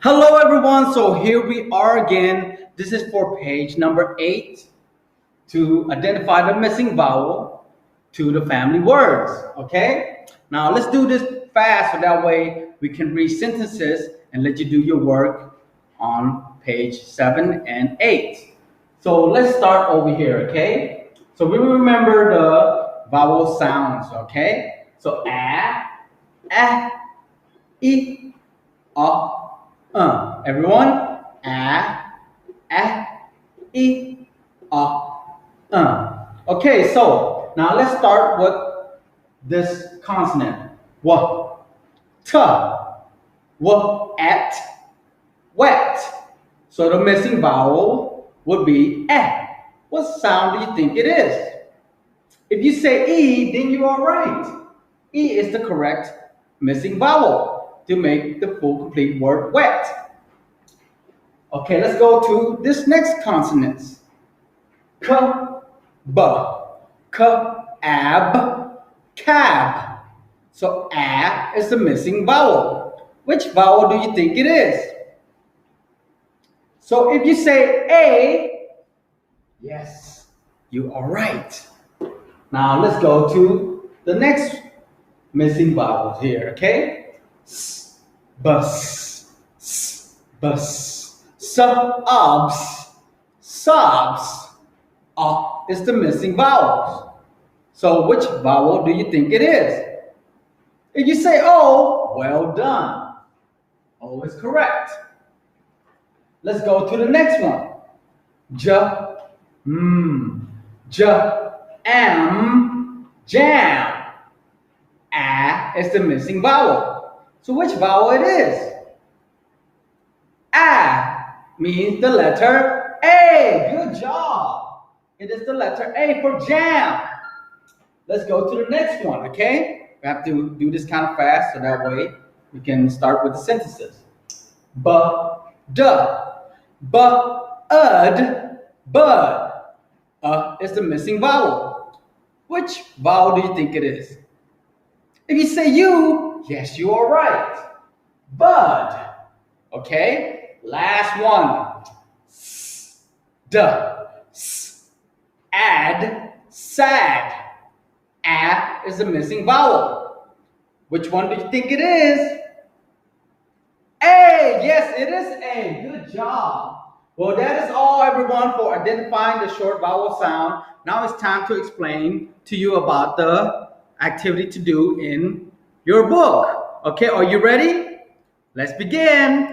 Hello everyone, so here we are again. This is for page number 8 to identify the missing vowel to the family words, okay? Now let's do this fast so that way we can read sentences and let you do your work on page 7 and 8. So let's start over here, okay? So we remember the vowel sounds, okay? So a, I, everyone, I, Okay, so now let's start with this consonant. What? T. What? At. Wet. So the missing vowel would be eh. What sound do you think it is? If you say E, then you are right. E is the correct missing vowel to make the full complete word wet. Okay, let's go to this next consonant. K, b, ab, cab. So a is the missing vowel. Which vowel do you think it is? So if you say A, yes, you are right. Now let's go to the next missing vowels here, okay? S, bus, s, bus, sobs, sobs. Is the missing vowels. So which vowel do you think it is? If you say O, well done. O is correct. Let's go to the next one. J, jam. A is the missing vowel. So which vowel it is? A means the letter A. Good job. It is the letter A for jam. Let's go to the next one, okay? We have to do this kind of fast so that way we can start with the sentences. Bud. Is the missing vowel. Which vowel do you think it is? If you say U, yes, you are right. Bud. Okay? Last one. Add, sad. A is the missing vowel. Which one do you think it is? A. Yes, it is A. Good job. Well, that is all, everyone, for identifying the short vowel sound. Now it's time to explain to you about the activity to do in your book. Okay, are you ready? Let's begin.